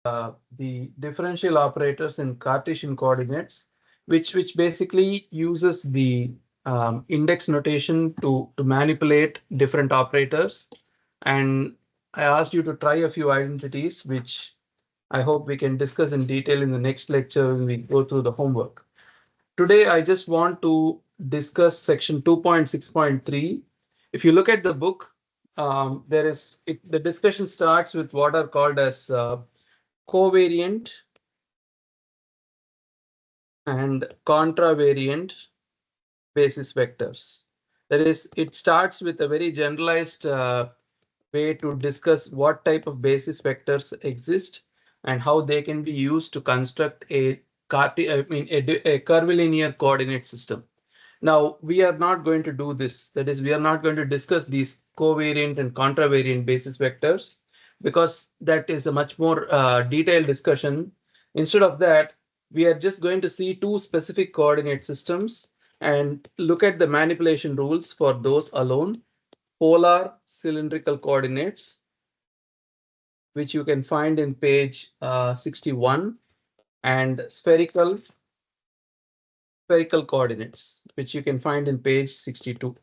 the differential operators in Cartesian coordinates, which basically uses the index notation to manipulate different operators. And I asked you to try a few identities, which I hope we can discuss in detail in the next lecture when we go through the homework. Today, I just want to discuss section 2.6.3. If you look at the book, the discussion starts with what are called as covariant and contravariant basis vectors. That is, it starts with a very generalized way to discuss what type of basis vectors exist and how they can be used to construct a curvilinear coordinate system. Now, we are not going to do this. That is, we are not going to discuss these covariant and contravariant basis vectors because that is a much more detailed discussion. Instead of that, we are just going to see two specific coordinate systems and look at the manipulation rules for those alone. Polar cylindrical coordinates, which you can find in page 61, and spherical coordinates, which you can find in page 62.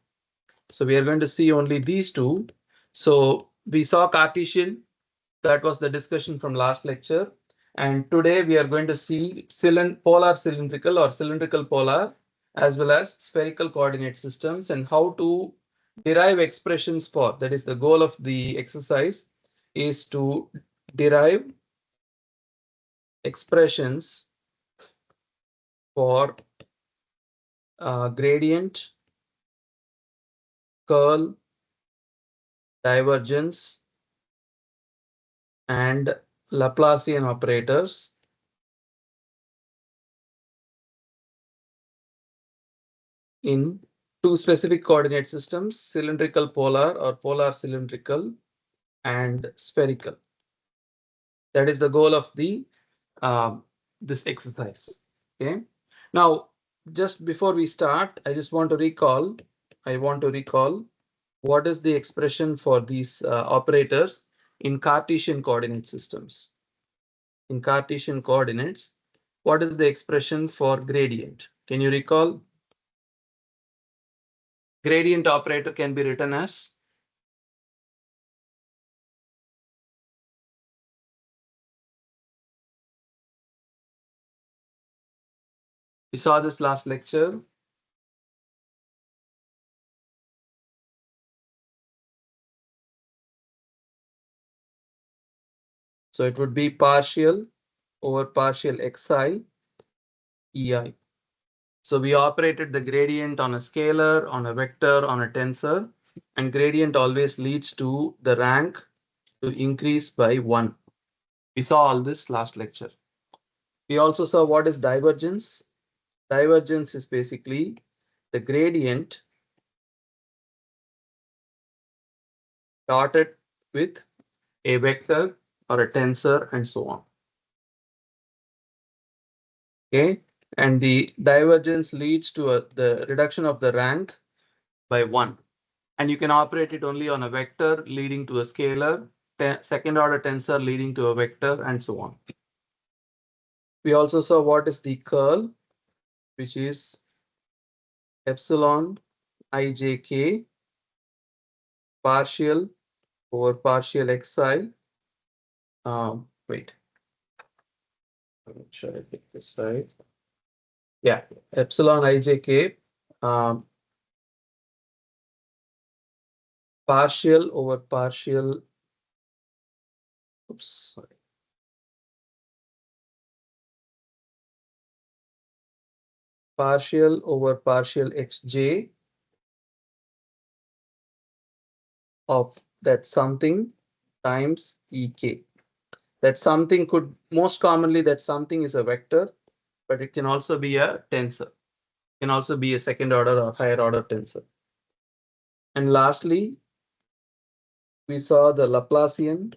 So we are going to see only these two. So we saw Cartesian. That was the discussion from last lecture. And today we are going to see polar cylindrical or cylindrical polar, as well as spherical coordinate systems, and how to derive expressions for. That is the goal of the exercise, is to derive expressions for gradient, curl, divergence, and Laplacian operators in two specific coordinate systems: cylindrical polar or polar cylindrical and spherical. That is the goal of the this exercise. Okay. Now, just before we start, I want to recall what is the expression for these operators in Cartesian coordinate systems. In Cartesian coordinates, what is the expression for gradient? Can you recall? Gradient operator can be written as we saw this last lecture. So it would be partial over partial xi ei. So we operated the gradient on a scalar, on a vector, on a tensor, and gradient always leads to the rank to increase by 1. We saw all this last lecture. We also saw what is divergence. Divergence is basically the gradient dotted with a vector or a tensor and so on. Okay, and the divergence leads to the reduction of the rank by 1. And you can operate it only on a vector leading to a scalar, second order tensor leading to a vector, and so on. We also saw what is the curl, which is epsilon ijk partial over partial xi. Wait, I'm not sure I get this right. Yeah, epsilon ijk partial over partial. Oops, sorry. Partial over partial xj of that something times ek. That something could most commonly that something is a vector, but it can also be a tensor. It can also be a second order or higher order tensor. And lastly, we saw the Laplacian,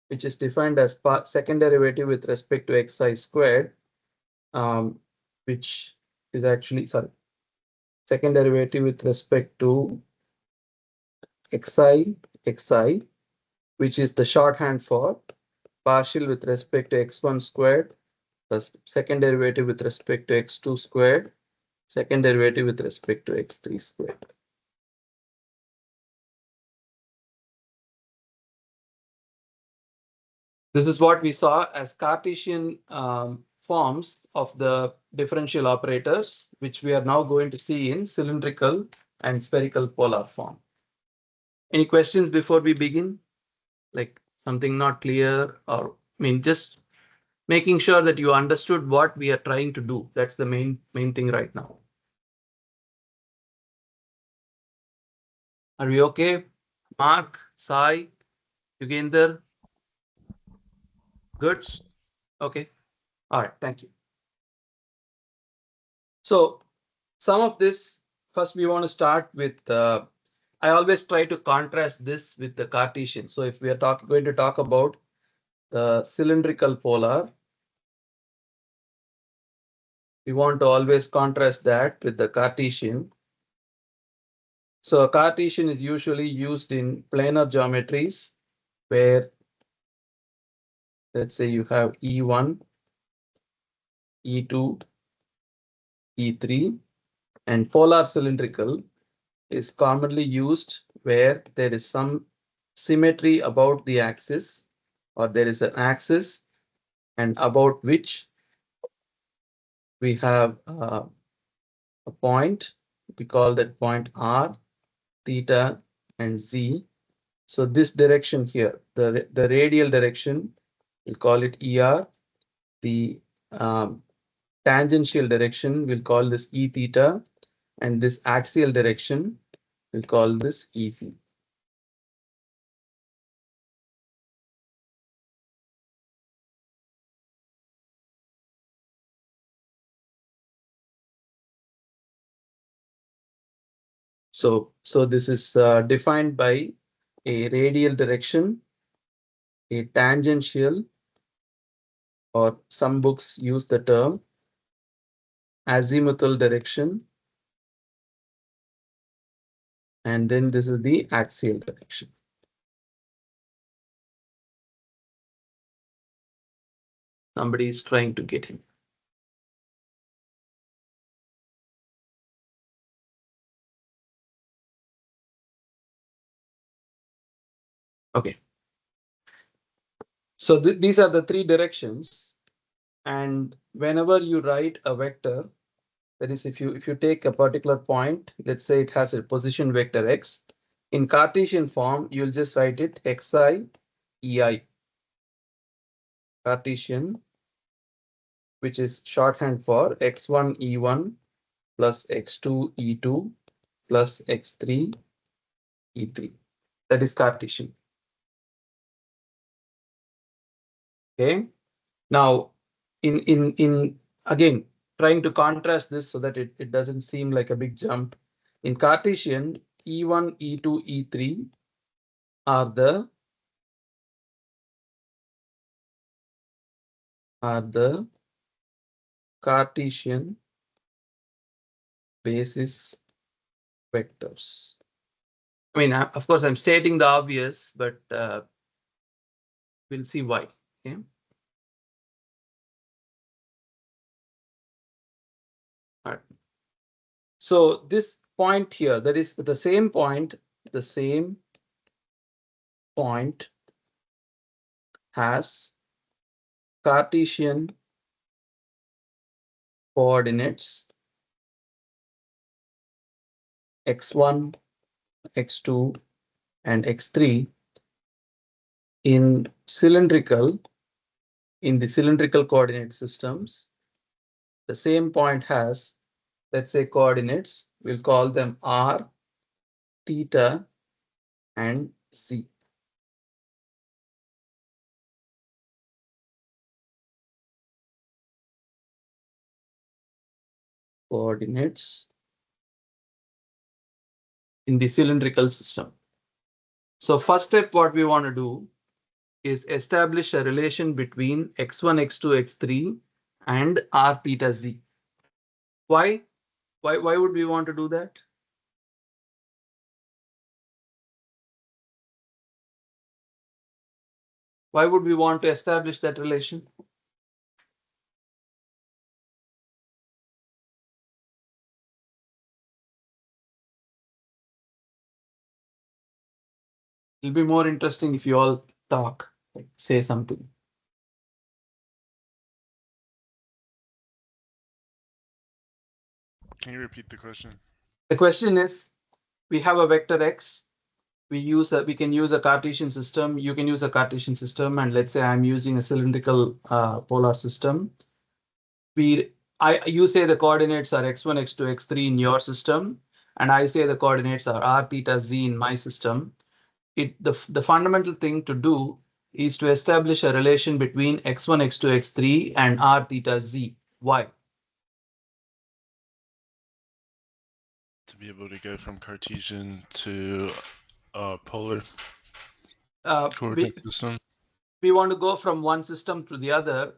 which is defined as second derivative with respect to xi squared, which is actually, second derivative with respect to xi, which is the shorthand for partial with respect to x1 squared plus second derivative with respect to x2 squared, second derivative with respect to x3 squared. This is what we saw as Cartesian forms of the differential operators, which we are now going to see in cylindrical and spherical polar form. Any questions before we begin? Like something not clear, or I mean, just making sure that you understood what we are trying to do. That's the main thing right now. Are we okay? Mark, Sai, Yugender? Good? Okay. All right. Thank you. So some of this, first we want to start with, I always try to contrast this with the Cartesian. So if we are going to talk about the cylindrical polar, we want to always contrast that with the Cartesian. So Cartesian is usually used in planar geometries where, let's say, you have E1, E2, E3, and polar cylindrical is commonly used where there is some symmetry about the axis, or there is an axis and about which we have a point. We call that point R, theta, and Z. So this direction here, the radial direction, we'll call it ER. The tangential direction, we'll call this E theta, and this axial direction, we'll call this EZ. So this is defined by a radial direction, a tangential, or some books use the term azimuthal direction, and then this is the axial direction. Somebody is trying to get him. Okay. So these are the three directions, and whenever you write a vector, that is, if you take a particular point, let's say it has a position vector x, in Cartesian form, you'll just write it xi, ei. Cartesian, which is shorthand for x1 e1 plus x2 e2 plus x3 e3. That is Cartesian. Okay. Now, in again, trying to contrast this so that it doesn't seem like a big jump. In Cartesian, E1, E2, E3 are the Cartesian basis vectors. I mean, of course, I'm stating the obvious, but we'll see why. Okay. All right. So this point here, that is the same point, has Cartesian coordinates x1, x2, and x3 in the cylindrical coordinate systems. The same point has, let's say, coordinates. We'll call them r, theta, and z. Coordinates in the cylindrical system. So first step, what we want to do is establish a relation between x1, x2, x3 and r theta z. Why? Why would we want to do that? Why would we want to establish that relation? It'll be more interesting if you all talk, like say something. Can you repeat the question? The question is, we have a vector x. We can use a Cartesian system. You can use a Cartesian system, and let's say I'm using a cylindrical polar system. You say the coordinates are x1, x2, x3 in your system, and I say the coordinates are r, theta, z in my system. The fundamental thing to do is to establish a relation between x1, x2, x3 and r, theta, z. Why? To be able to go from Cartesian to polar We coordinate system. we want to go from one system to the other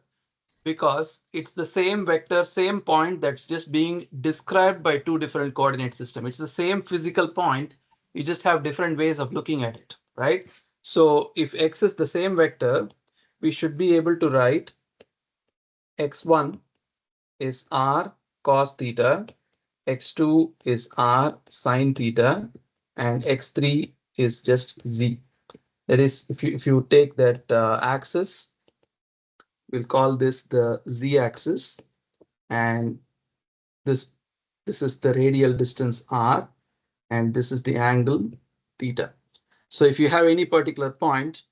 because it's the same vector, same point that's just being described by two different coordinate systems. It's the same physical point. You just have different ways of looking at it, right? So if x is the same vector, we should be able to write x1 is r cos theta, x2 is r sine theta, and x3 is just z. That is, if you take that axis, we'll call this the z-axis, and this is the radial distance r, and this is the angle theta. So if you have any particular point,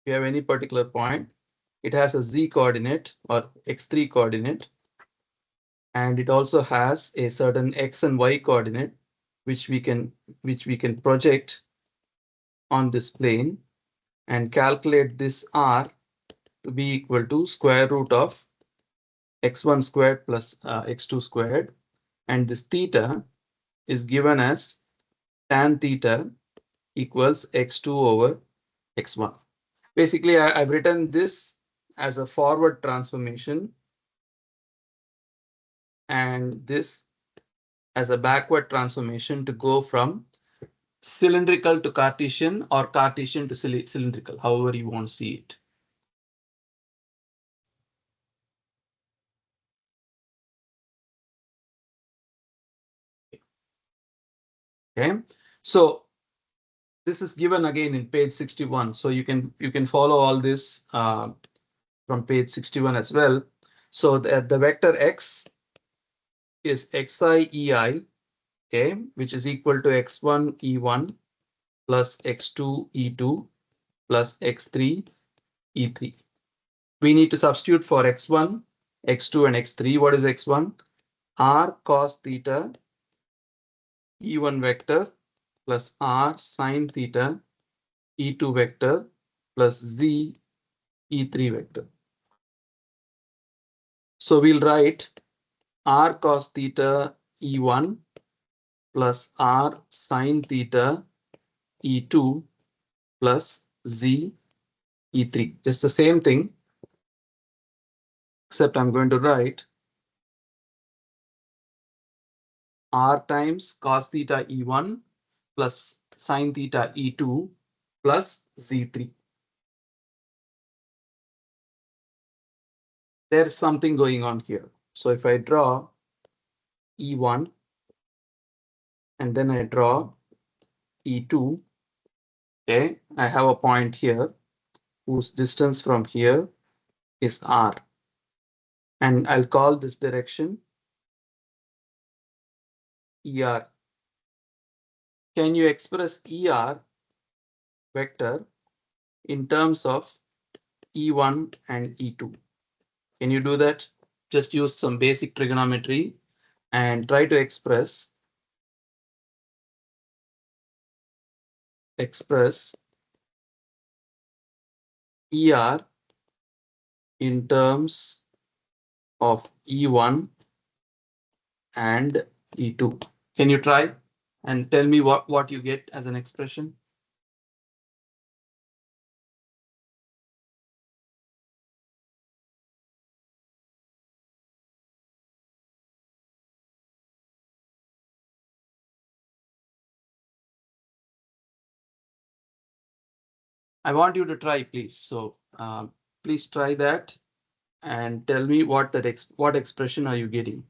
it has a z coordinate or x3 coordinate, and it also has a certain x and y coordinate, which we can project on this plane and calculate this r to be equal to square root of x1 squared plus x2 squared, and this theta is given as tan theta equals x2 over x1. Basically, I've written this as a forward transformation and this as a backward transformation to go from cylindrical to Cartesian or Cartesian to cylindrical, however you want to see it. Okay, so this is given again in page 61. So you can follow all this from page 61 as well. So the vector x is xi ei, okay, which is equal to x1 e1 plus x2 e2 plus x3 e3. We need to substitute for x1, x2, and x3. What is x1? R cos theta e1 vector plus r sine theta e2 vector plus z e3 vector. So we'll write r cos theta e1 plus r sine theta e2 plus z e3. Just the same thing, except I'm going to write r times cos theta e1 plus sine theta e2 plus z3. There's something going on here. So if I draw e1 and then I draw e2, okay, I have a point here whose distance from here is r. And I'll call this direction ER. Can you express ER vector in terms of E1 and E2? Can you do that? Just use some basic trigonometry and try to express ER in terms of E1 and E2. Can you try and tell me what you get as an expression? I want you to try, please. So please try that and tell me what what expression are you getting.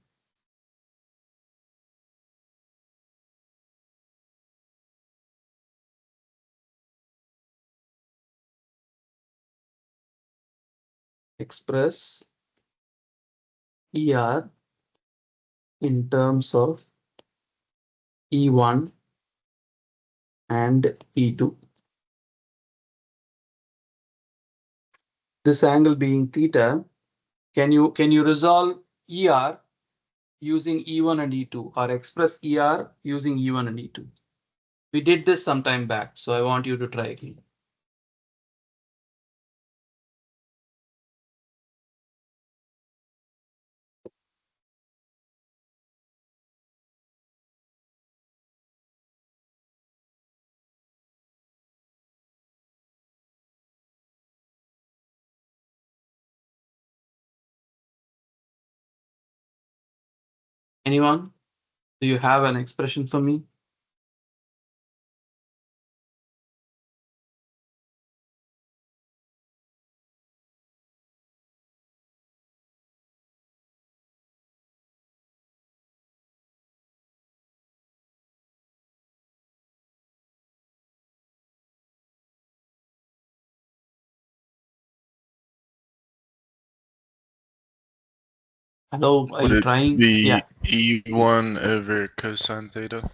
Express ER in terms of E1 and E2. This angle being theta, can you resolve ER using E1 and E2 or express ER using E1 and E2? We did this some time back, so I want you to try again. Anyone? Do you have an expression for me? Hello, are Would you it trying? be Yeah. E1 over cosine theta?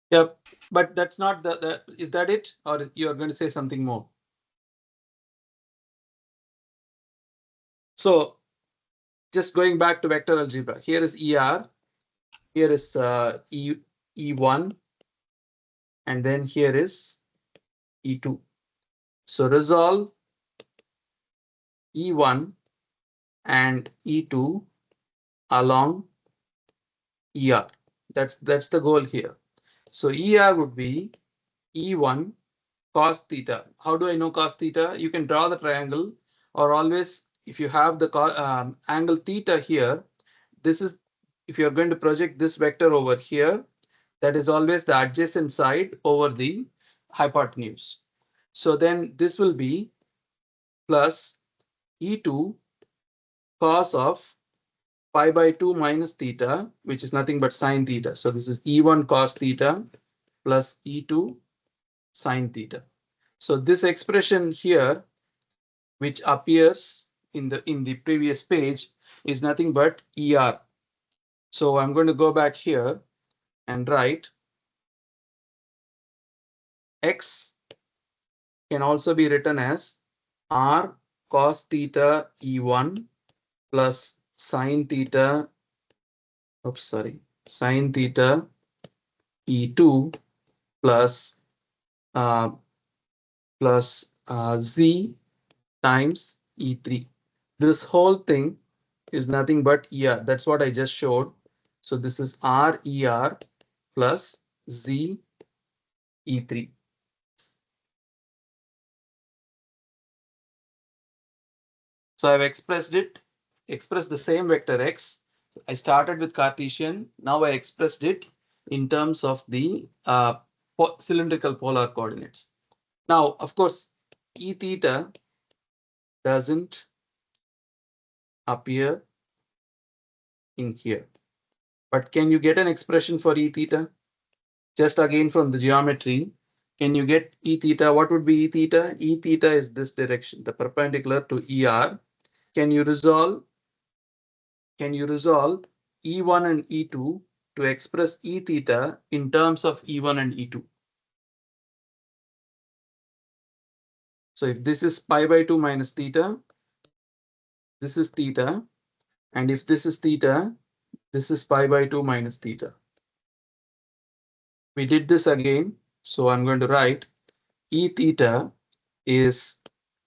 Yep. But that's not is that it? Or you're going to say something more? So just going back to vector algebra, here is ER, here is E1, and then here is E2. So resolve E1 and E2 along ER. That's the goal here. So ER would be E1 cos theta. How do I know cos theta? You can draw the triangle, or always if you have the angle theta here, this is if you're going to project this vector over here, that is always the adjacent side over the hypotenuse. So then this will be plus E2 cos of pi by 2 minus theta, which is nothing but sine theta. So this is E1 cos theta plus E2 sine theta. So this expression here, which appears in the previous page, is nothing but ER. So I'm going to go back here and write X can also be written as R cos theta E1 plus sine theta, sine theta E2 plus uh, Z times E3. This whole thing is nothing but ER. That's what I just showed. So this is RER plus Z E3. So I've expressed the same vector X. I started with Cartesian. Now I expressed it in terms of the cylindrical polar coordinates. Now, of course, E theta doesn't appear in here. But can you get an expression for E theta? Just again from the geometry, can you get E theta? What would be E theta? E theta is this direction, the perpendicular to ER. Can you resolve E1 and E2 to express E theta in terms of E1 and E2? So if this is pi by 2 minus theta, this is theta. And if this is theta, this is pi by 2 minus theta. We did this again. So I'm going to write E theta is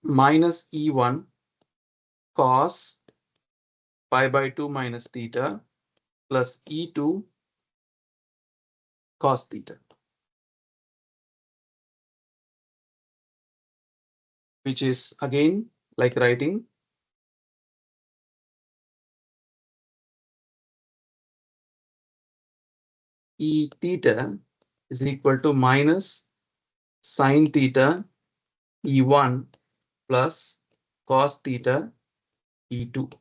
minus E1 cos pi by 2 minus theta plus E2 cos theta, which is again like writing E theta is equal to minus sine theta E1 plus cos theta E2.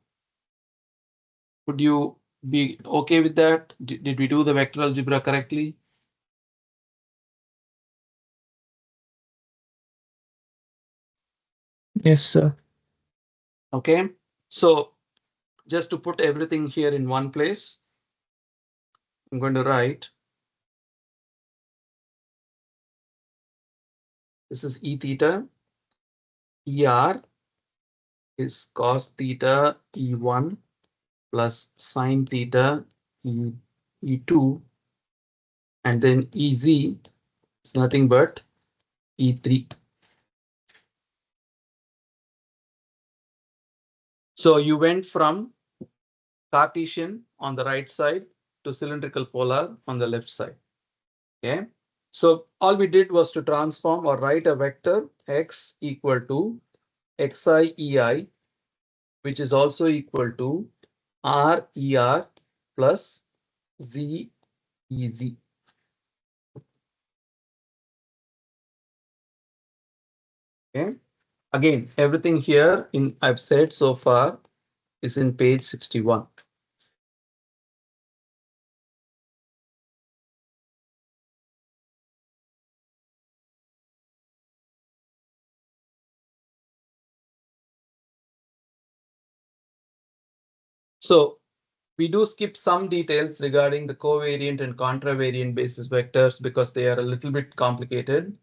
Would you be okay with that? Did we do the vector algebra correctly? Yes, sir. Okay, so just to put everything here in one place, I'm going to write this is E theta, ER is cos theta E1 plus sine theta E2, and then EZ is nothing but E3. So you went from Cartesian on the right side to cylindrical polar on the left side. Okay, so all we did was to transform or write a vector x equal to xi ei, which is also equal to r er plus z ez. Okay, again, everything here in I've said so far is in page 61. So we do skip some details regarding the covariant and contravariant basis vectors because they are a little bit complicated.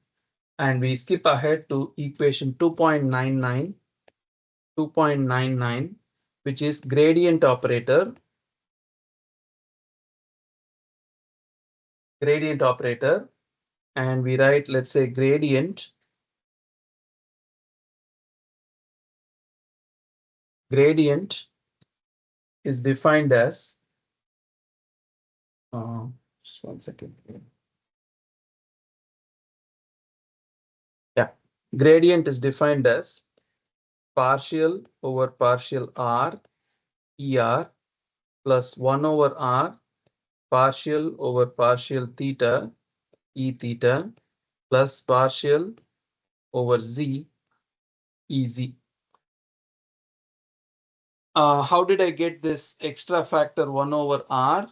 And we skip ahead to equation 2.99, which is gradient operator. And we write, let's say, gradient is defined as just 1 second. Yeah, gradient is defined as partial over partial r er plus 1 over r partial over partial theta e theta plus partial over z ez. How did I get this extra factor 1 over r?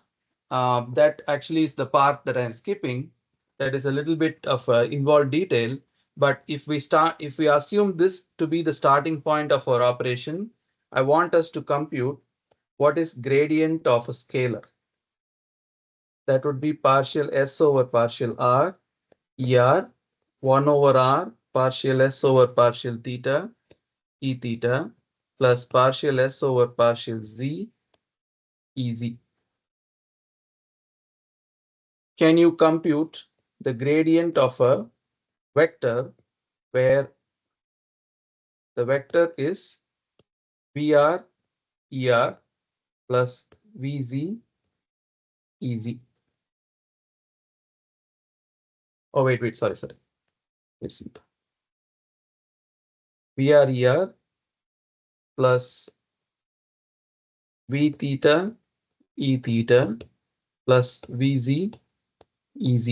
That actually is the part that I'm skipping. That is a little bit of involved detail. But if we assume this to be the starting point of our operation, I want us to compute what is gradient of a scalar. That would be partial s over partial r, er, 1 over r, partial s over partial theta, e theta, plus partial s over partial z, ez. Can you compute the gradient of a vector where the vector is Vr Er plus Vz Ez? Oh, wait, sorry. Let's see. Vr Er plus V theta E theta plus Vz Ez.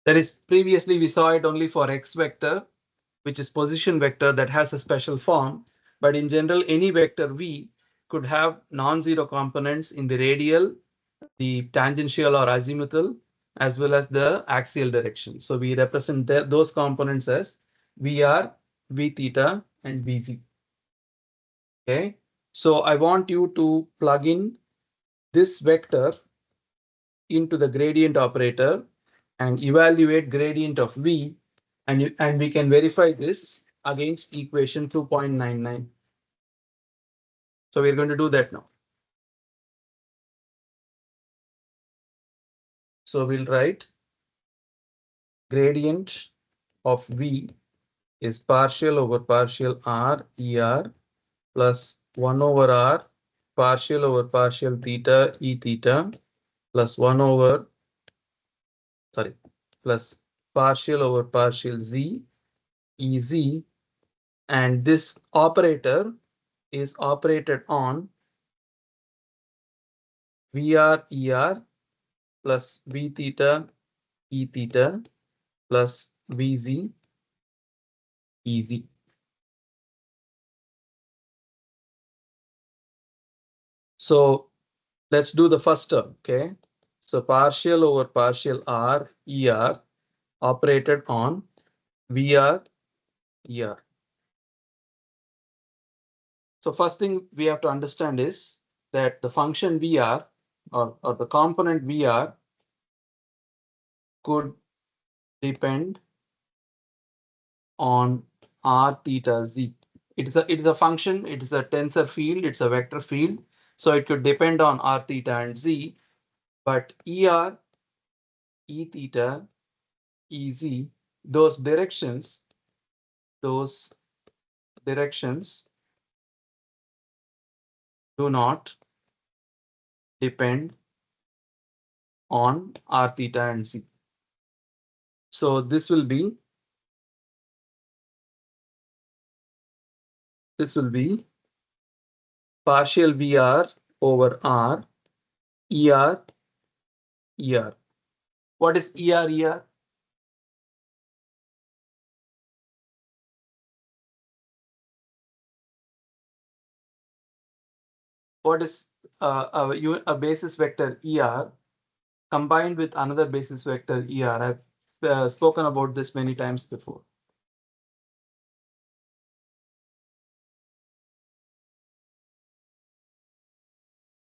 That is, previously we saw it only for x vector, which is position vector that has a special form. But in general, any vector v could have non-zero components in the radial, the tangential or azimuthal, as well as the axial direction. So we represent those components as Vr, V theta, and Vz. Okay, so I want you to plug in this vector into the gradient operator and evaluate gradient of V, and we can verify this against equation 2.99. So we're going to do that now. So we'll write gradient of V is partial over partial r er plus 1 over r partial over partial theta e theta plus 1 over plus partial over partial z ez, and this operator is operated on Vr er plus V theta E theta plus Vz easy. So let's do the first term, okay? So partial over partial R, ER operated on VR, ER. So first thing we have to understand is that the function VR or the component VR could depend on R theta Z. It is a function, it is a tensor field, it's a vector field. So it could depend on R theta and Z, but ER, E theta, EZ, those directions do not depend on R theta and Z. So this will be partial VR over R, ER, ER. What is ER, ER? What is a basis vector ER combined with another basis vector ER? I've spoken about this many times before.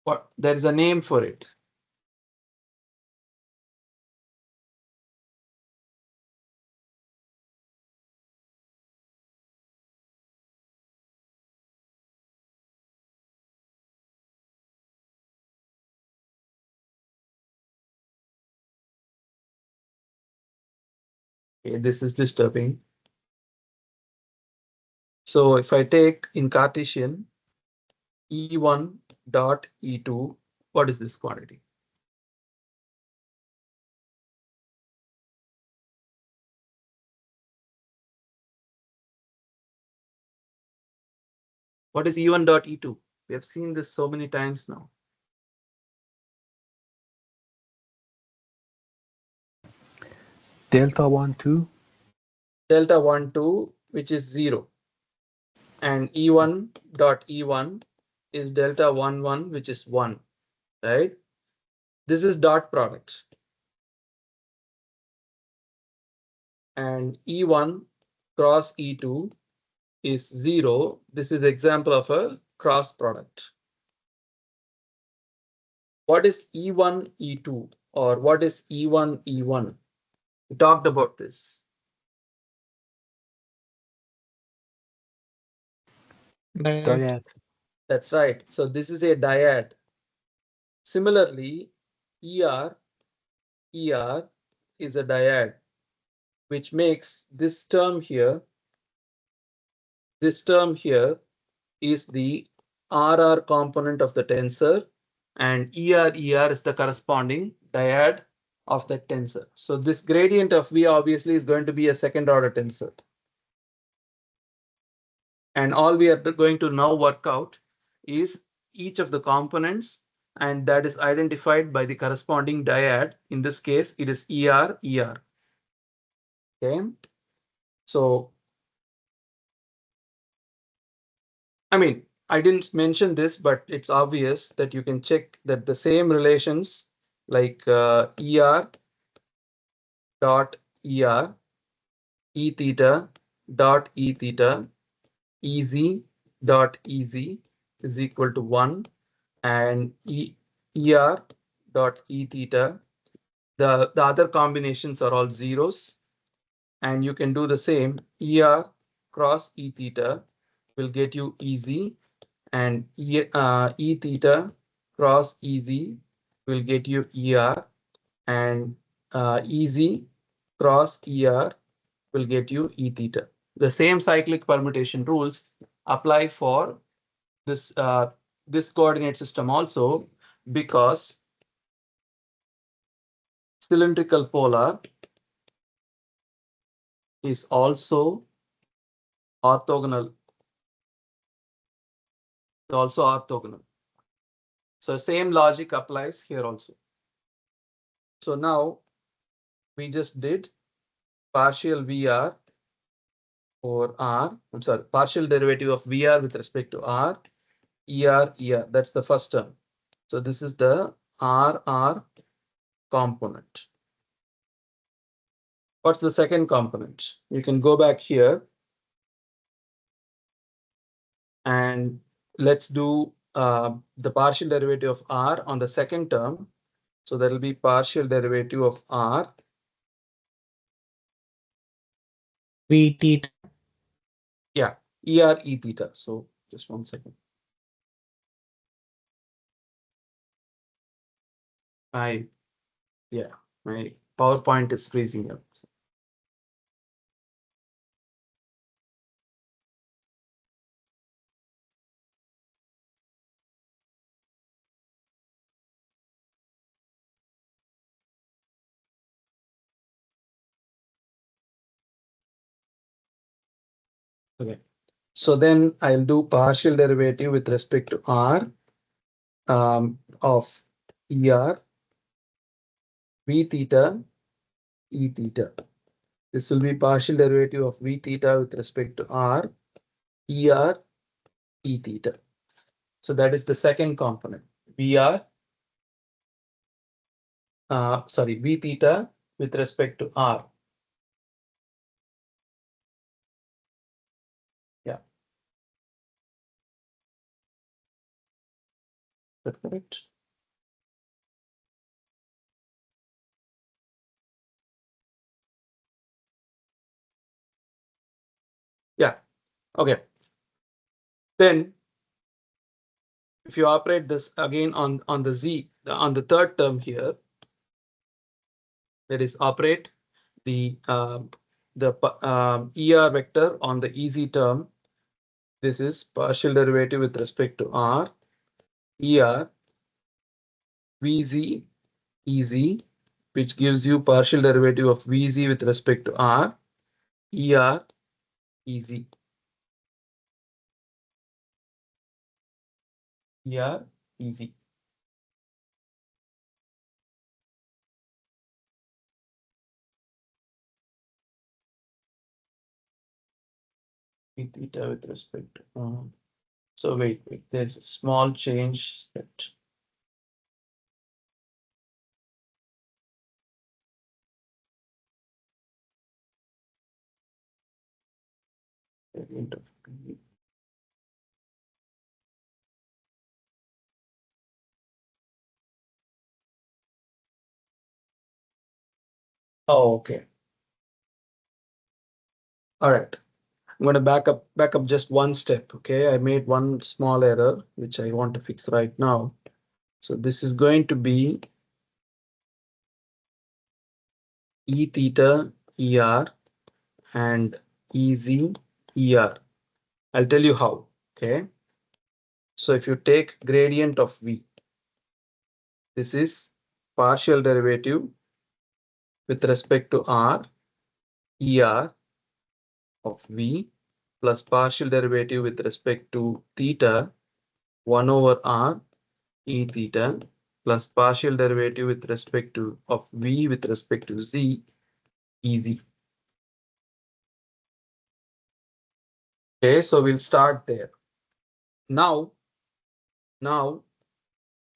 What? There is a name for it. Okay, this is disturbing. So if I take in Cartesian E1 dot E2, what is this quantity? What is E1 dot E2? We have seen this so many times now. Delta 1, 2. Delta 1, 2, which is 0. And E1 dot E1 is delta 1, 1, which is 1, right? This is dot product. And E1 cross E2 is 0. This is example of a cross product. What is E1, E2, or what is E1, E1? We talked about this. Dyad. That's right. So this is a dyad. Similarly, ER is a dyad, which makes this term here is the RR component of the tensor, and ER is the corresponding dyad of that tensor. So this gradient of V obviously is going to be a second order tensor. And all we are going to now work out is each of the components, and that is identified by the corresponding dyad. In this case, it is ER. Okay. So, I mean, I didn't mention this, but it's obvious that you can check that the same relations like ER dot ER, E theta dot E theta, EZ dot EZ is equal to 1, and ER dot E theta, the other combinations are all zeros, and you can do the same. ER cross E theta will get you EZ, and E theta cross EZ will get you ER, and EZ cross ER will get you E theta. The same cyclic permutation rules apply for this this coordinate system also, because cylindrical polar is also orthogonal. So same logic applies here also. So now we just did partial VR over R. I'm sorry, partial derivative of VR with respect to R, ER. That's the first term. So this is the RR component. What's the second component? You can go back here and let's do the partial derivative of R on the second term. So that will be partial derivative of R. V theta. Yeah, ER E theta. So just 1 second. My PowerPoint is freezing up. Okay. So then I'll do partial derivative with respect to R of ER V theta E theta. This will be partial derivative of V theta with respect to R ER E theta. So that is the second component. VR, V theta with respect to R. Yeah. Is that correct? Yeah. Okay. Then if you operate this again on the Z, on the third term here, that is operate the ER vector on the EZ term. This is partial derivative with respect to R, ER, VZ, EZ, which gives you partial derivative of VZ with respect to R, ER, EZ. ER, EZ. Theta with respect to so wait, there's a small change that gradient of P. Oh, okay. All right. I'm going to back up just one step. Okay, I made one small error which I want to fix right now. So this is going to be E theta ER and EZ ER. I'll tell you how. Okay. So if you take gradient of V, this is partial derivative with respect to R, ER of V plus partial derivative with respect to theta 1 over R E theta plus partial derivative with respect to of V with respect to Z EZ. Okay, so we'll start there. Now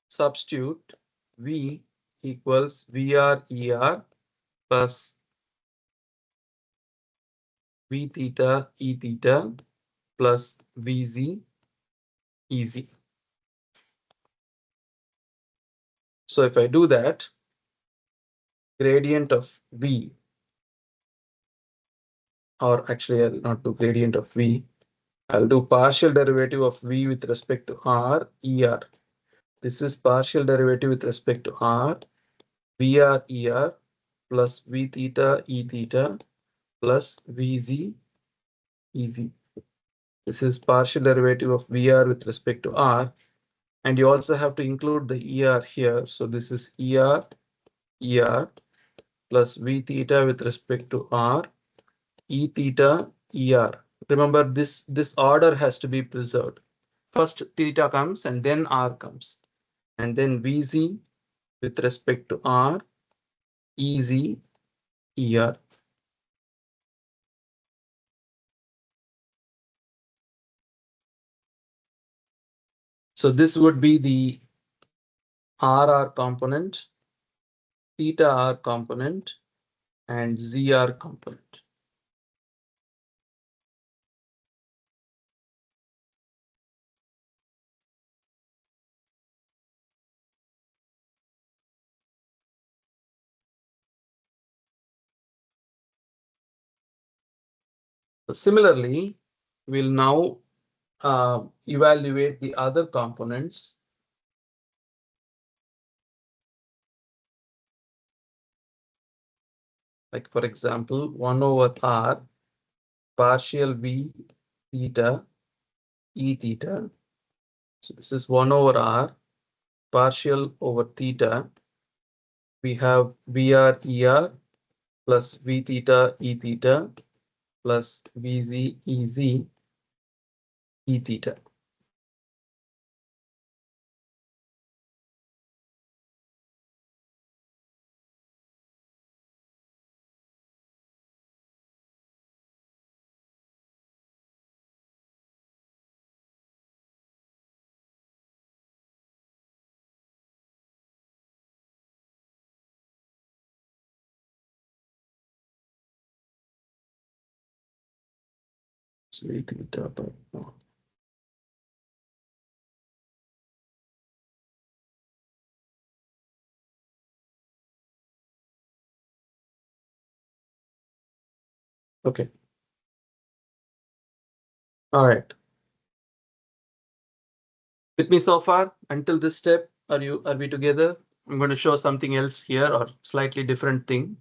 substitute V equals VR ER plus V theta E theta plus VZ EZ. So if I do that, gradient of V, or actually I'll not do gradient of V, I'll do partial derivative of V with respect to R ER. This is partial derivative with respect to R VR ER plus V theta E theta plus VZ EZ. This is partial derivative of VR with respect to R. And you also have to include the ER here. So this is ER plus V theta with respect to R, E theta ER. Remember this order has to be preserved. First theta comes and then R comes. And then VZ with respect to R, EZ ER. So this would be the RR component, theta R component, and ZR component. So similarly, we'll now evaluate the other components. Like for example, 1 over R partial V theta E theta. So this is 1 over R partial over theta. We have VR ER plus V theta E theta plus VZ EZ E theta. So V theta by now. Okay. All right. With me so far until this step? Are we together? I'm going to show something else here or slightly different thing.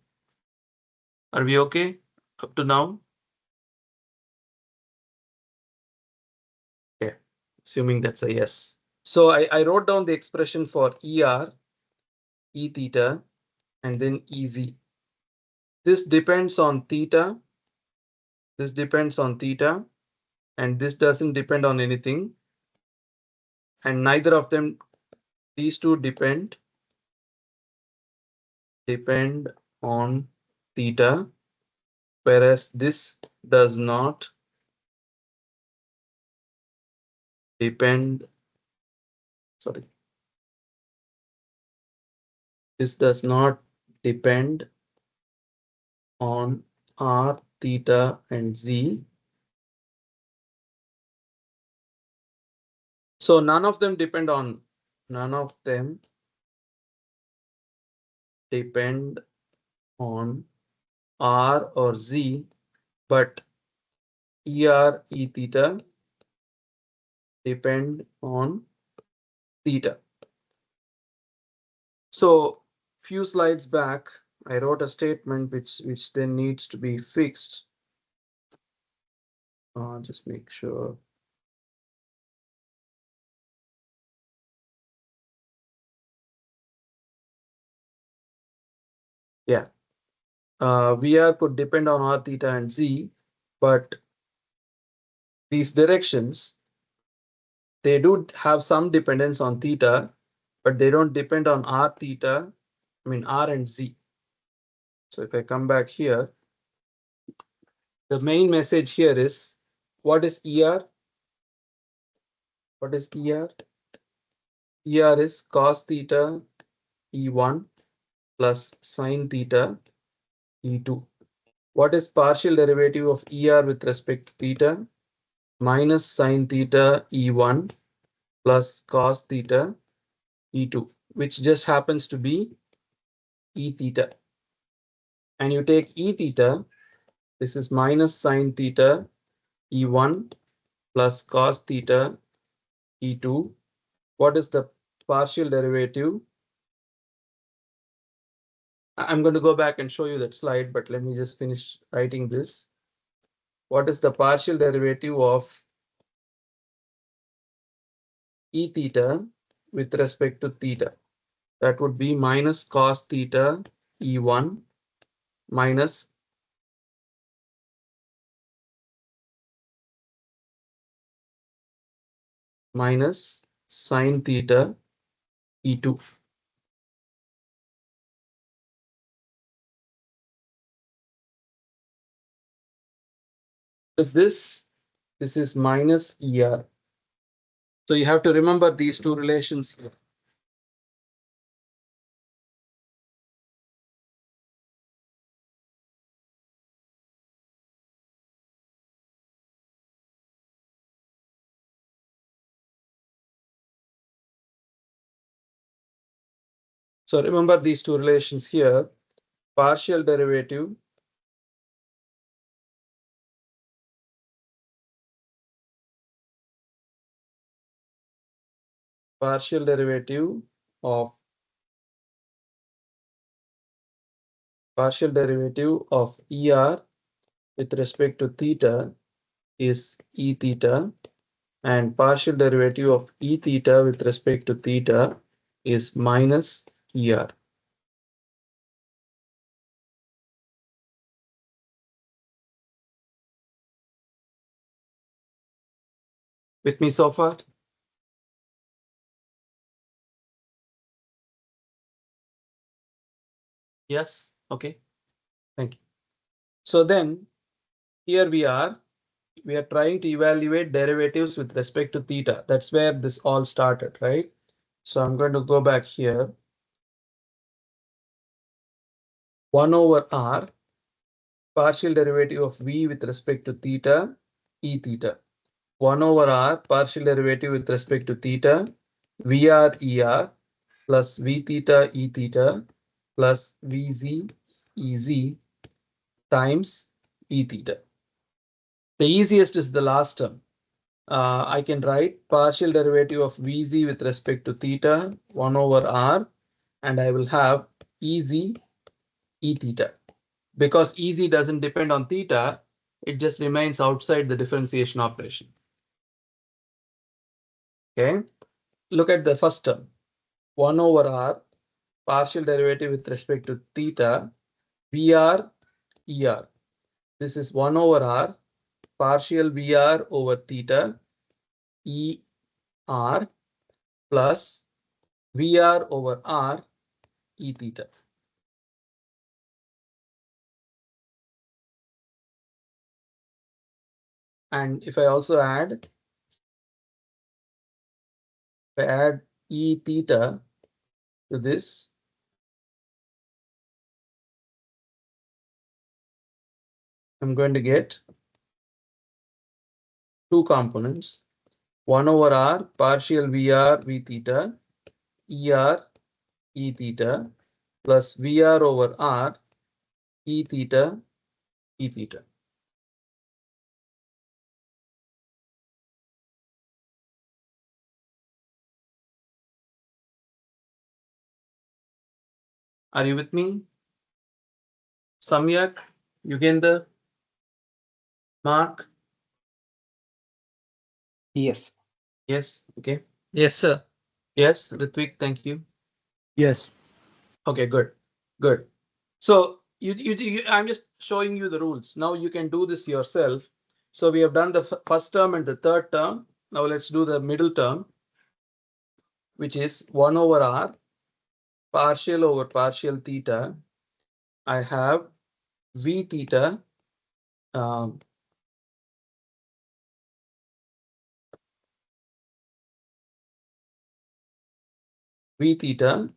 Are we okay up to now? Okay, assuming that's a yes. So I wrote down the expression for ER, E theta, and then EZ. This depends on theta. This depends on theta, and this doesn't depend on anything. And neither of them, these two depend on theta, whereas this does not depend. Sorry. This does not depend on R, theta, and Z. So none of them depend on R or Z, but ER, E theta depend on theta. So few slides back, I wrote a statement which then needs to be fixed. Just make sure. Yeah. VR could depend on R, theta, and Z, but these directions, they do have some dependence on theta, but they don't depend on R theta, R and Z. So if I come back here, the main message here is, what is ER? What is ER? ER is cos theta E1 plus sine theta E2. What is partial derivative of ER with respect to theta? Minus sine theta E1 plus cos theta E2, which just happens to be E theta. And you take E theta, this is minus sine theta E1 plus cos theta E2. What is the partial derivative? I'm going to go back and show you that slide, but let me just finish writing this. What is the partial derivative of E theta with respect to theta? That would be minus cos theta E1 minus sine theta E2. Is this is minus ER. So you have to remember these two relations here. So remember these two relations here, partial derivative of partial derivative of ER with respect to theta is E theta, and partial derivative of E theta with respect to theta is minus ER. With me so far? Yes, okay, thank you. So then here we are trying to evaluate derivatives with respect to theta. That's where this all started, right? So I'm going to go back here. 1 over R, partial derivative of V with respect to theta, E theta. 1 over R, partial derivative with respect to theta, VR ER plus V theta E theta plus VZ EZ times E theta. The easiest is the last term. I can write partial derivative of Vz with respect to theta 1 over R, and I will have Ez E theta. Because Ez doesn't depend on theta, it just remains outside the differentiation operation. Okay, look at the first term. 1 over R, partial derivative with respect to theta, VR ER. This is 1 over R, partial VR over theta, ER plus VR over R E theta. And if I also add E theta to this, I'm going to get two components, 1 over R partial VR V theta, ER E theta plus VR over R E theta E theta. Are you with me? Samyak, Yugender, Mark? Yes. Yes, okay. Yes, sir. Yes, Ritvik, thank you. Yes. Okay, good, good. So I'm just showing you the rules. Now you can do this yourself. So we have done the first term and the third term. Now let's do the middle term, which is 1 over R partial over partial theta. I have V theta V theta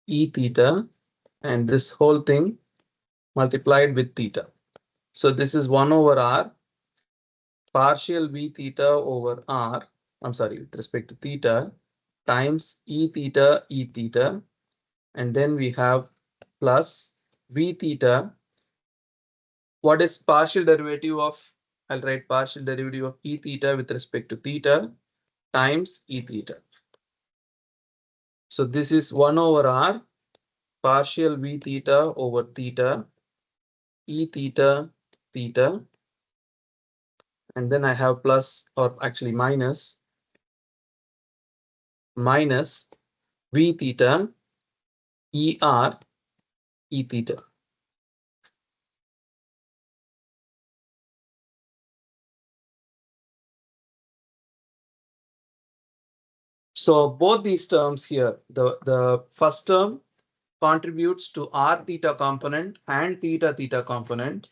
E theta, and this whole thing multiplied with theta. So this is 1 over R partial V theta over R. I'm sorry, with respect to theta times E theta, and then we have plus V theta. What is partial derivative of? I'll write partial derivative of E theta with respect to theta times E theta. So this is 1 over R partial V theta over theta E theta theta, and then I have plus, or actually minus V theta ER E theta. So both these terms here, the first term contributes to R theta component and theta component.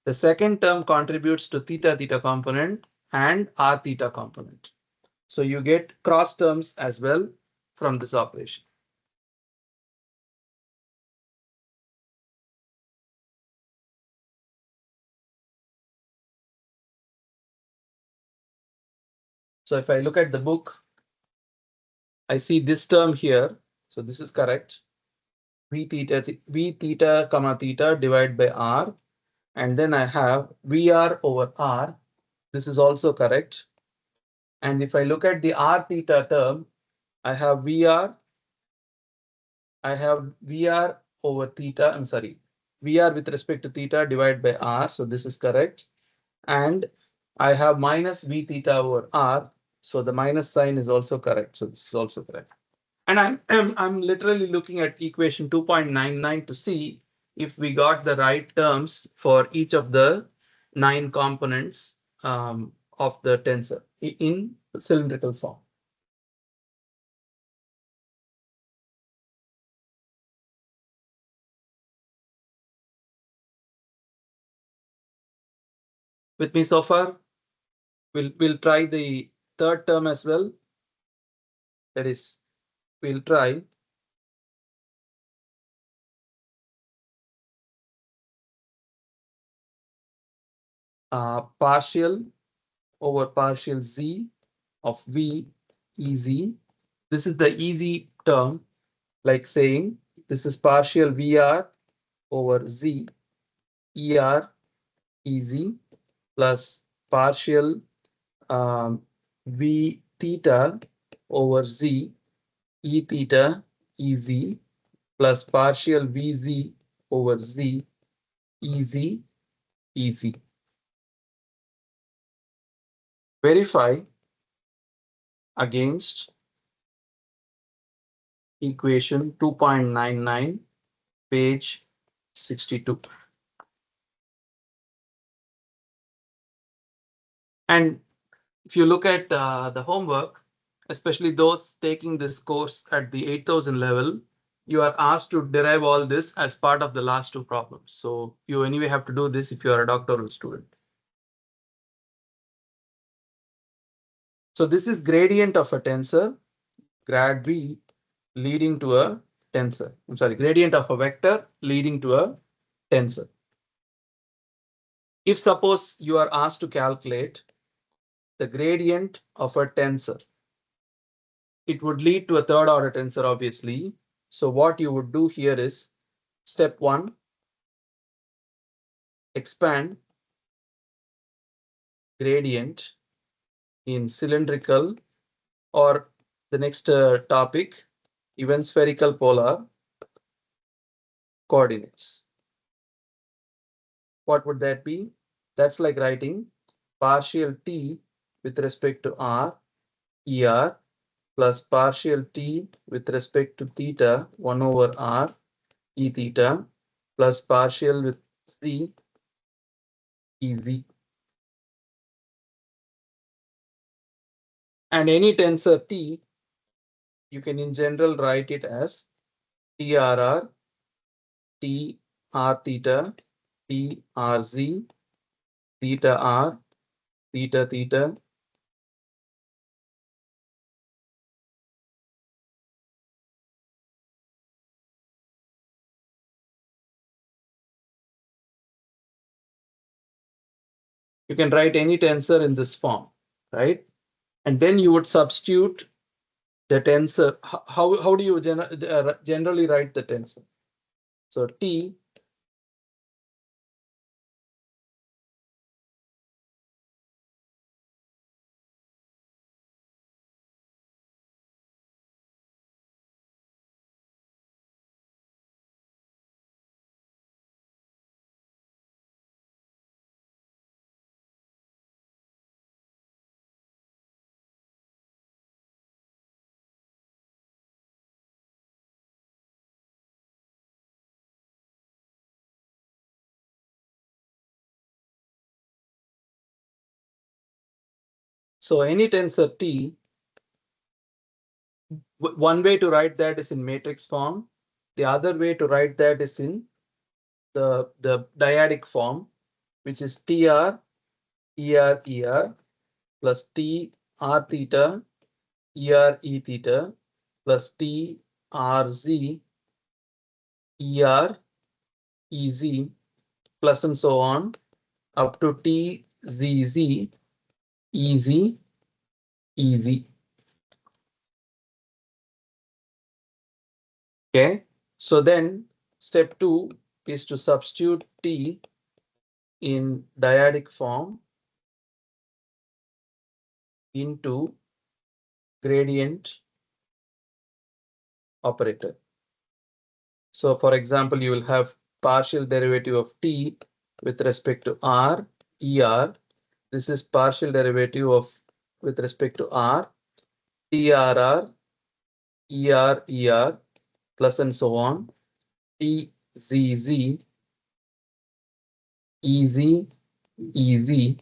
The second term contributes to theta component and R theta component. So you get cross terms as well from this operation. So if I look at the book, I see this term here. So this is correct. V theta comma theta divided by R. And then I have VR over R. This is also correct. And if I look at the R theta term, I have VR over theta. I'm sorry, VR with respect to theta divided by R. So this is correct. And I have minus V theta over R. So the minus sign is also correct. So this is also correct. And I'm literally looking at equation 2.99 to see if we got the right terms for each of the 9 components of the tensor in cylindrical form. With me so far? We'll try the third term as well. That is, we'll try partial over partial z of v ez. This is the easy term, like saying this is partial vr over z er ez plus partial v theta over z e theta ez plus partial vz over z ez ez. Verify against equation 2.99, page 62. And if you look at the homework, especially those taking this course at the 8000 level, you are asked to derive all this as part of the last 2 problems. So you anyway have to do this if you are a doctoral student. So this is gradient of a tensor, grad V leading to a tensor. I'm sorry, gradient of a vector leading to a tensor. If suppose you are asked to calculate the gradient of a tensor, it would lead to a third order tensor, obviously. So what you would do here is step 1, expand gradient in cylindrical, or the next topic, even spherical polar coordinates. What would that be? That's like writing partial t with respect to r, er, plus partial t with respect to theta 1 over r, e theta, plus partial with c, ez. And any tensor t, you can in general write it as TRR, T R theta, T R Z, theta R, theta theta. You can write any tensor in this form, right? And then you would substitute the tensor. How do you generally write the tensor? So T so any tensor T, one way to write that is in matrix form. The other way to write that is in the dyadic form, which is TR, ER, ER plus T R theta ER E theta plus T R Z ER EZ plus and so on up to T Z Z EZ EZ. Okay, so then step 2 is to substitute T in dyadic form into gradient operator. So for example, you will have partial derivative of T with respect to R, ER. This is partial derivative of with respect to R, TRR, ER, ER, plus and so on, TZZ, EZ, EZ,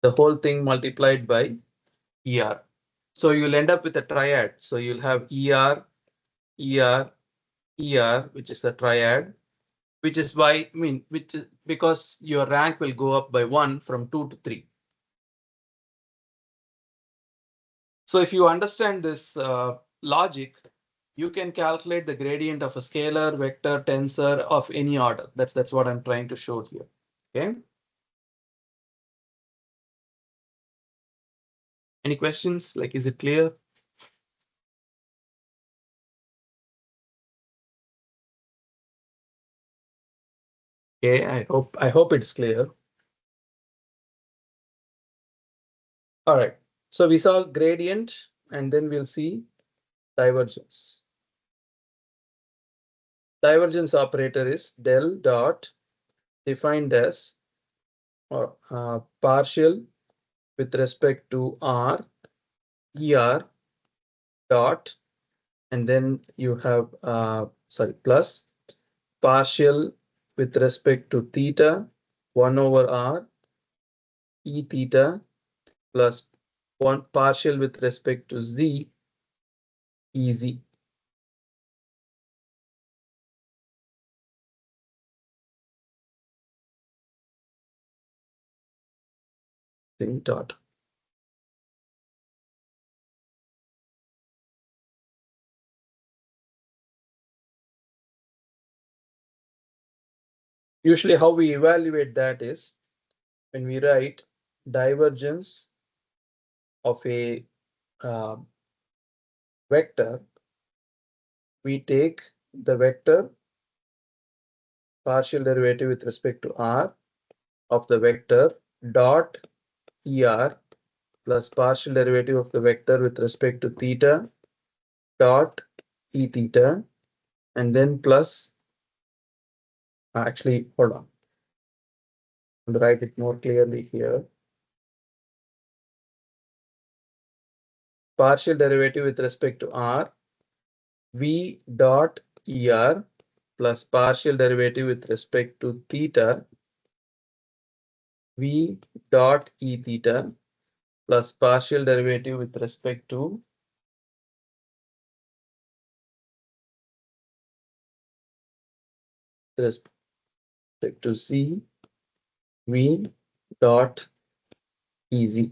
the whole thing multiplied by ER. So you'll end up with a triad. So you'll have ER, ER, ER, which is a triad, which is why, which is because your rank will go up by 1 from 2 to 3. So if you understand this logic, you can calculate the gradient of a scalar, vector, tensor of any order. That's what I'm trying to show here. Okay. Any questions? Like, is it clear? Okay, I hope it's clear. All right. So we saw gradient, and then we'll see divergence. Divergence operator is del dot defined as or partial with respect to R, ER dot, and then you have plus partial with respect to theta 1 over R E theta plus 1 partial with respect to Z EZ. Dot. Usually how we evaluate that is when we write divergence of a vector, we take the vector partial derivative with respect to R of the vector dot ER plus partial derivative of the vector with respect to theta dot E theta, and then plus actually hold on, I'll write it more clearly here. Partial derivative with respect to R V dot ER plus partial derivative with respect to theta V dot E theta plus partial derivative with respect to Z V dot EZ.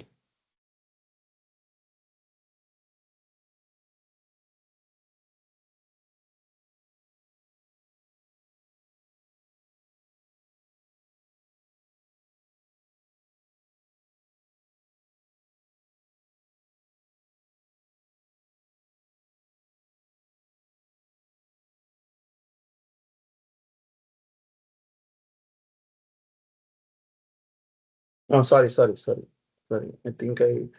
Oh, sorry. I think I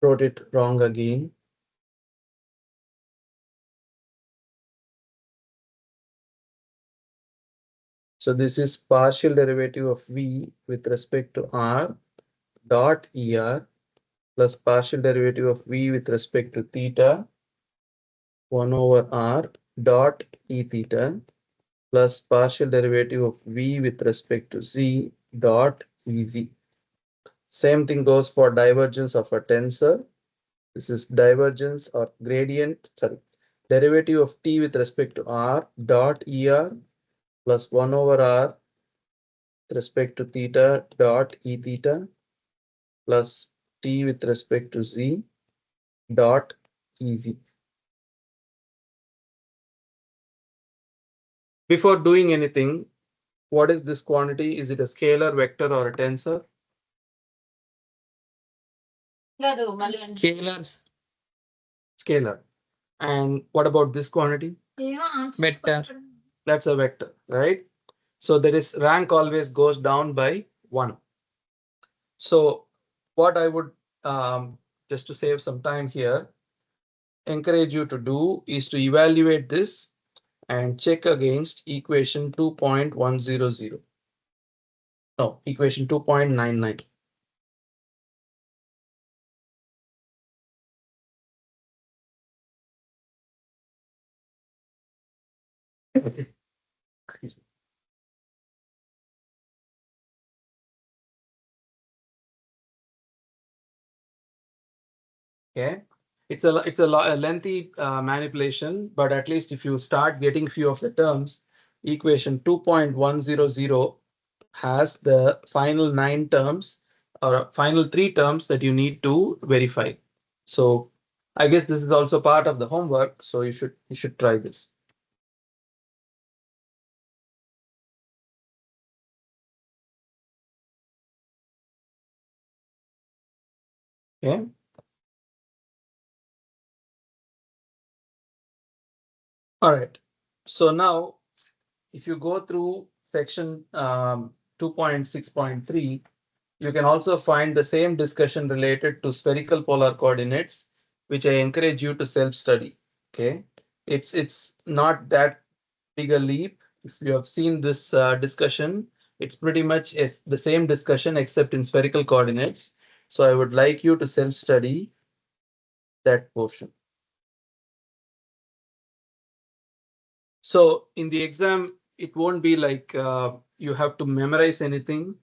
wrote it wrong again. So this is partial derivative of V with respect to R dot ER plus partial derivative of V with respect to theta 1 over R dot E theta plus partial derivative of V with respect to Z dot EZ. Same thing goes for divergence of a tensor. This is divergence or gradient, derivative of T with respect to R dot ER plus 1 over R with respect to theta dot E theta plus T with respect to Z dot easy. Before doing anything, what is this quantity? Is it a scalar, vector, or a tensor? Scalar. Scalar. And what about this quantity? Vector. That's a vector, right? So there is rank always goes down by 1. So what I would, just to save some time here, encourage you to do is to evaluate this and check against equation 2.100. No, equation 2.99. Excuse me. Okay, it's a lengthy manipulation, but at least if you start getting few of the terms, equation 2.100 has the final 9 terms or final 3 terms that you need to verify. So I guess this is also part of the homework, so you should try this. Okay. All right. So now, if you go through section 2.6.3, you can also find the same discussion related to spherical polar coordinates, which I encourage you to self-study. Okay, it's not that big a leap. If you have seen this discussion, it's pretty much the same discussion except in spherical coordinates. So I would like you to self-study that portion. So in the exam, it won't be like you have to memorize anything.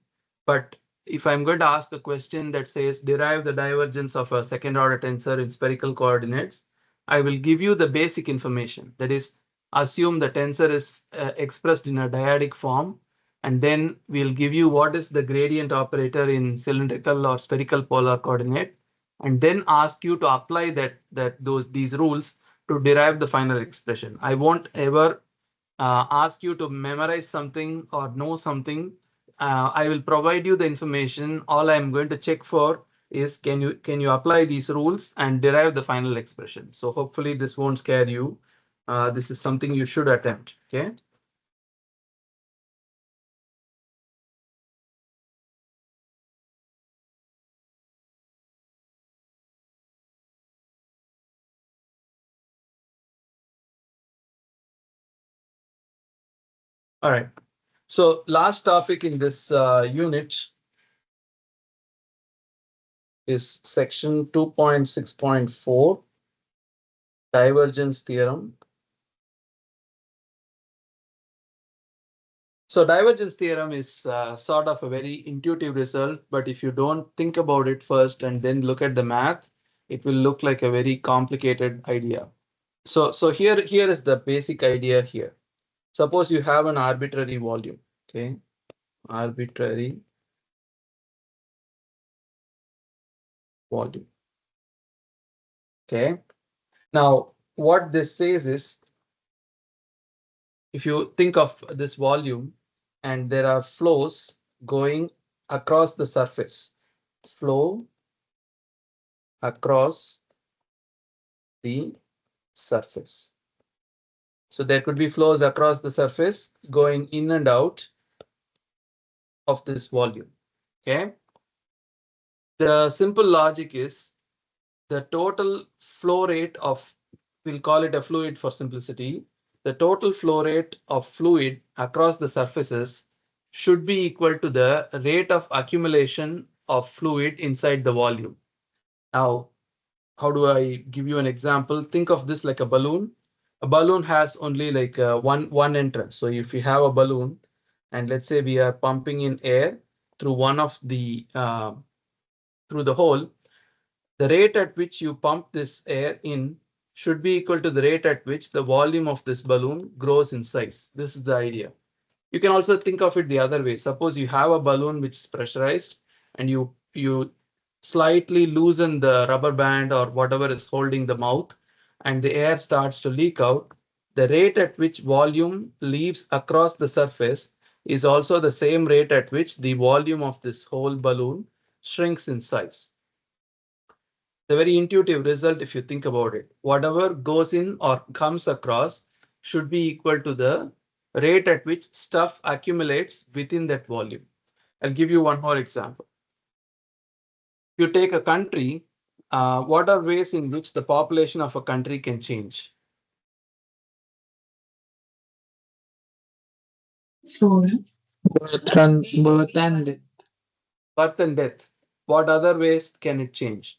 But if I'm going to ask a question that says derive the divergence of a second order tensor in spherical coordinates, I will give you the basic information. That is, assume the tensor is expressed in a dyadic form. And then we'll give you what is the gradient operator in cylindrical or spherical polar coordinate. And then ask you to apply these rules to derive the final expression. I won't ever ask you to memorize something or know something. I will provide you the information. All I'm going to check for is can you apply these rules and derive the final expression. So hopefully this won't scare you. This is something you should attempt. Okay. All right. So last topic in this unit is section 2.6.4, divergence theorem. So divergence theorem is sort of a very intuitive result, but if you don't think about it first and then look at the math, it will look like a very complicated idea. So here is the basic idea here. Suppose you have an arbitrary volume, okay? Arbitrary volume. Okay. Now, what this says is, if you think of this volume and there are flows going across the surface, flow across the surface. So there could be flows across the surface going in and out of this volume. Okay. The simple logic is the total flow rate of, we'll call it a fluid for simplicity. The total flow rate of fluid across the surfaces should be equal to the rate of accumulation of fluid inside the volume. Now, how do I give you an example? Think of this like a balloon. A balloon has only like one entrance. So if you have a balloon and let's say we are pumping in air through one of the through the hole, the rate at which you pump this air in should be equal to the rate at which the volume of this balloon grows in size. This is the idea. You can also think of it the other way. Suppose you have a balloon which is pressurized and you slightly loosen the rubber band or whatever is holding the mouth, and the air starts to leak out, the rate at which volume leaves across the surface is also the same rate at which the volume of this whole balloon shrinks in size. The very intuitive result, if you think about it. Whatever goes in or comes across should be equal to the rate at which stuff accumulates within that volume. I'll give you one more example. If you take a country, what are ways in which the population of a country can change? Birth and death. Birth and death. What other ways can it change?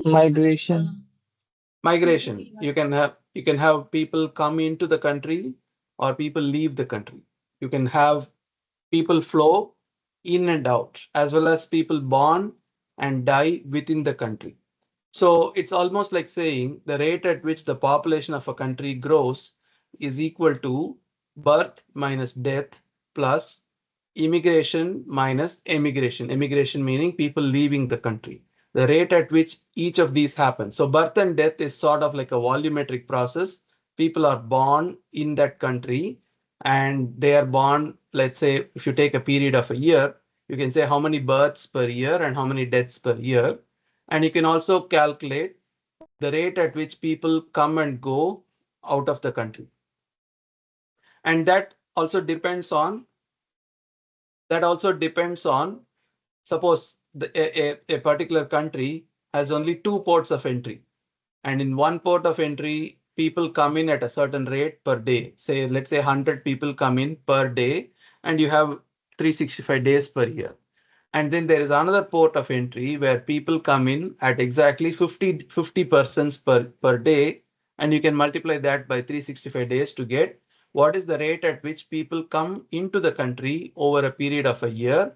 Migration. Migration. You can have people come into the country or people leave the country. You can have people flow in and out, as well as people born and die within the country. So it's almost like saying the rate at which the population of a country grows is equal to birth minus death plus immigration minus emigration. Emigration meaning people leaving the country. The rate at which each of these happens. So birth and death is sort of like a volumetric process. People are born in that country and they are born, let's say, if you take a period of a year, you can say how many births per year and how many deaths per year. And you can also calculate the rate at which people come and go out of the country. And that also depends on, suppose a particular country has only two ports of entry. And in one port of entry, people come in at a certain rate per day. Say, let's say 100 people come in per day, and you have 365 days per year. And then there is another port of entry where people come in at exactly 50 persons per day. And you can multiply that by 365 days to get what is the rate at which people come into the country over a period of a year,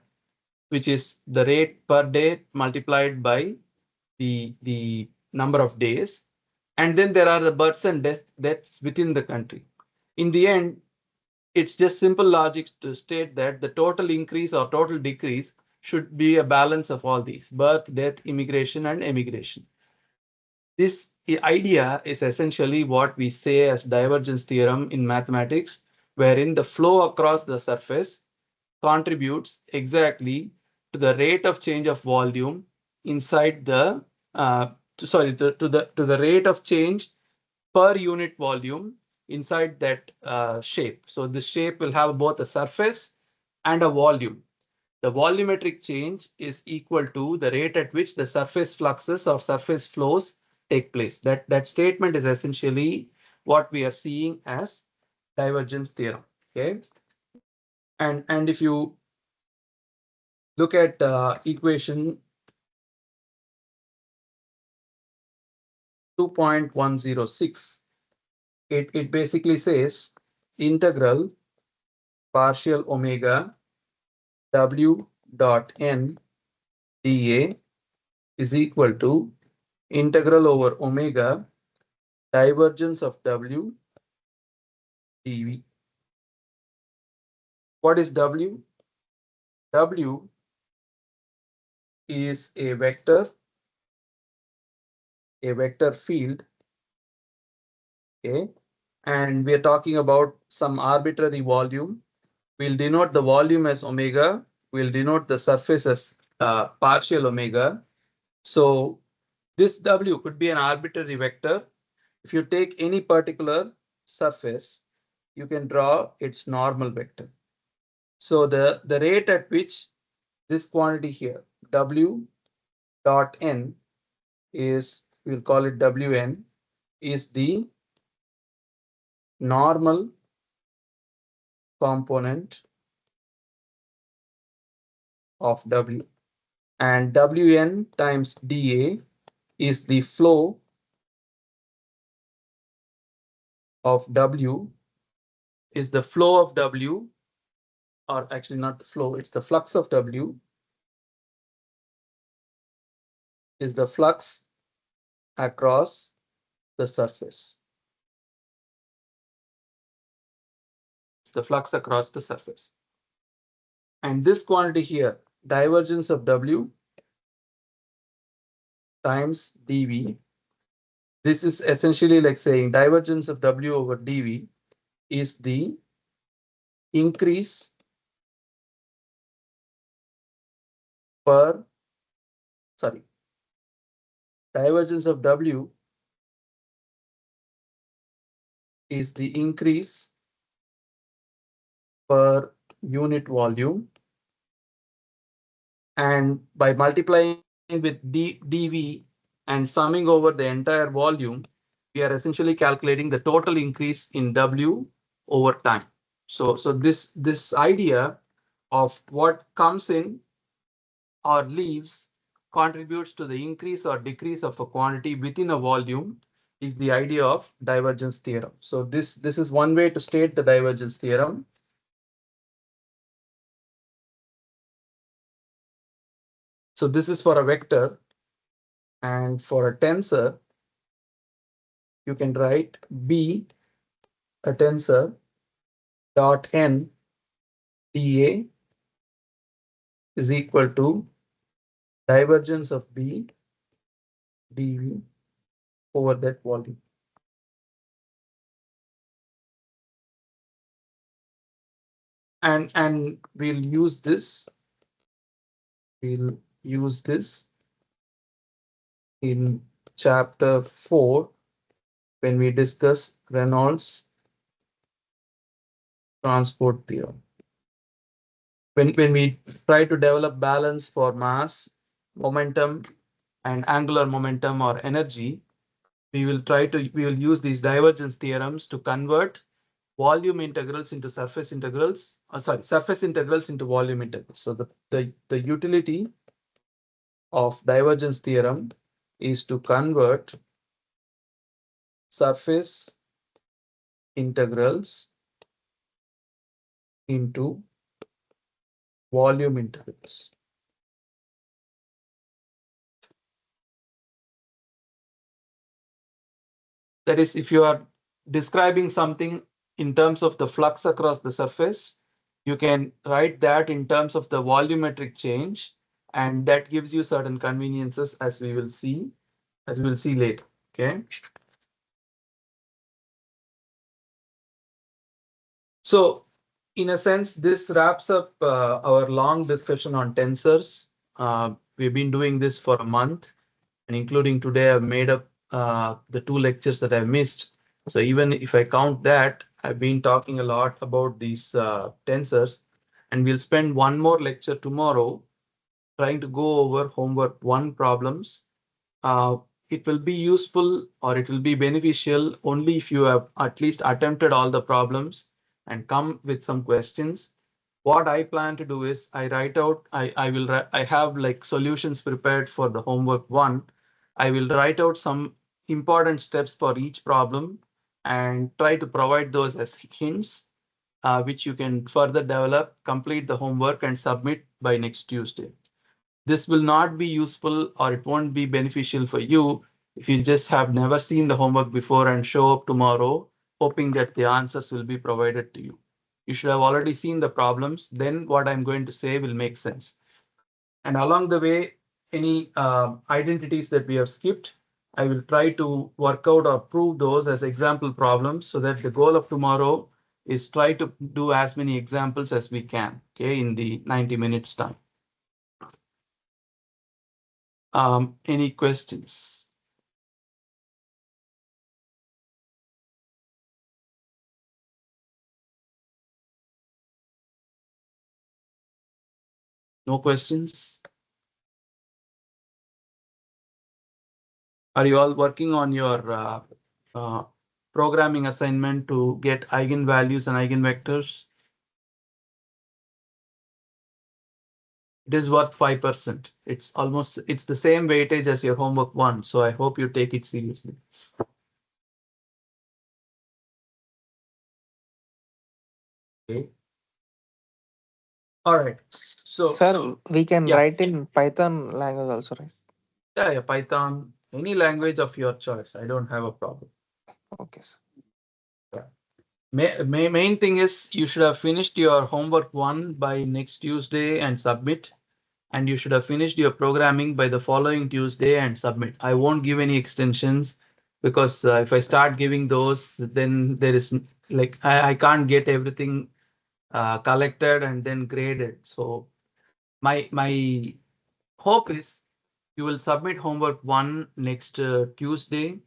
which is the rate per day multiplied by the number of days. And then there are the births and deaths within the country. In the end, it's just simple logic to state that the total increase or total decrease should be a balance of all these: birth, death, immigration, and emigration. This idea is essentially what we say as divergence theorem in mathematics, wherein the flow across the surface contributes exactly to the rate of change of volume inside the to the rate of change per unit volume inside that shape. So this shape will have both a surface and a volume. The volumetric change is equal to the rate at which the surface fluxes or surface flows take place. That statement is essentially what we are seeing as divergence theorem. Okay. And if you look at equation 2.106, it basically says integral partial omega w dot n dA is equal to integral over omega divergence of w dV. What is W? W is a vector field. Okay, and we are talking about some arbitrary volume. We'll denote the volume as omega. We'll denote the surface as partial omega. So this W could be an arbitrary vector. If you take any particular surface, you can draw its normal vector. So the rate at which this quantity here, W dot n, is, we'll call it Wn, is the normal component of W, and Wn times dA is the flow of W, or actually not the flow, it's the flux of W, is the flux across the surface. the flux across the surface. And this quantity here, divergence of W times dV. This is essentially like saying divergence of W over dV is the increase per, sorry, divergence of W is the increase per unit volume. And by multiplying with dV and summing over the entire volume, we are essentially calculating the total increase in W over time. So this idea of what comes in or leaves contributes to the increase or decrease of a quantity within a volume is the idea of divergence theorem. So this is one way to state the divergence theorem. So this is for a vector, and for a tensor, you can write B a tensor dot n dA is equal to divergence of B dV over that volume. And we'll use this in chapter 4 when we discuss Reynolds transport theorem. When we try to develop balance for mass, momentum, and angular momentum or energy, we will use these divergence theorems to convert volume integrals into surface integrals. Surface integrals into volume integrals. So the utility of divergence theorem is to convert surface integrals into volume integrals. That is, if you are describing something in terms of the flux across the surface, you can write that in terms of the volumetric change, and that gives you certain conveniences as we will see later. Okay. So in a sense, this wraps up our long discussion on tensors. We've been doing this for a month, and including today, I've made up the 2 lectures that I missed. So even if I count that, I've been talking a lot about these tensors, and we'll spend one more lecture tomorrow trying to go over homework 1 problems. It will be useful or it will be beneficial only if you have at least attempted all the problems and come with some questions. What I plan to do is I write out, I have like solutions prepared for the homework 1. I will write out some important steps for each problem and try to provide those as hints, which you can further develop, complete the homework and submit by next Tuesday. This will not be useful or it won't be beneficial for you if you just have never seen the homework before and show up tomorrow hoping that the answers will be provided to you. You should have already seen the problems, then what I'm going to say will make sense. And along the way, any identities that we have skipped, I will try to work out or prove those as example problems so that the goal of tomorrow is try to do as many examples as we can, okay, in the 90 minutes time. Any questions? No questions? Are you all working on your programming assignment to get eigenvalues and eigenvectors? It is worth 5%. It's the same weightage as your homework 1. So I hope you take it seriously. Okay. All right. So Sir, we can yeah. write in Python language also, right? Yeah, Python, any language of your choice. I don't have a problem. Okay, sir. Yeah. Main thing is you should have finished your homework 1 by next Tuesday and submit. And you should have finished your programming by the following Tuesday and submit. I won't give any extensions because if I start giving those, then there is like I can't get everything collected and then graded. So my hope is you will submit homework 1 next Tuesday,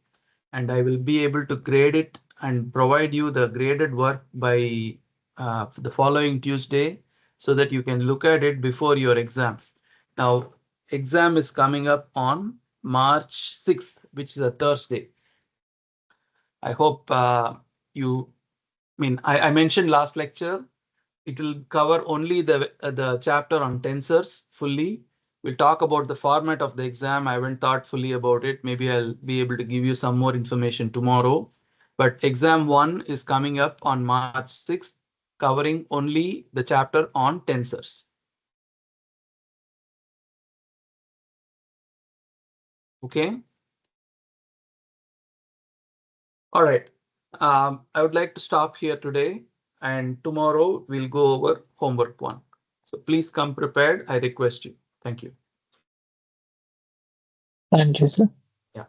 and I will be able to grade it and provide you the graded work by the following Tuesday so that you can look at it before your exam. Now, exam is coming up on March 6th, which is a Thursday. I hope I mentioned last lecture, it will cover only the chapter on tensors fully. We'll talk about the format of the exam. I haven't thought fully about it. Maybe I'll be able to give you some more information tomorrow. But exam 1 is coming up on March 6th, covering only the chapter on tensors. Okay. All right. I would like to stop here today, and tomorrow we'll go over homework 1. So please come prepared. I request you. Thank you. Thank you, sir. Yeah.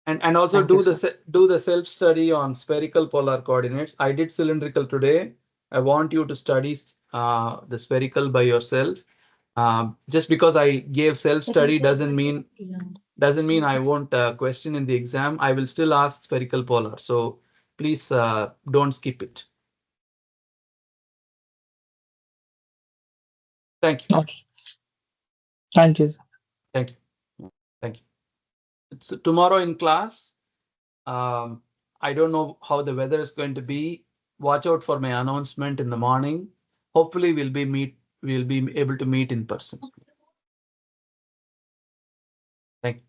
And also Thank you, do the self study on spherical polar coordinates. I did cylindrical today. I want you to study the spherical by yourself. Just because I gave self study doesn't mean I won't question in the exam. I will still ask spherical polar. So please don't skip it. Thank you. Okay. Thank you, sir. Thank you. Thank you. So tomorrow in class, I don't know how the weather is going to be. Watch out for my announcement in the morning. Hopefully we'll be able to meet in person. Thank you.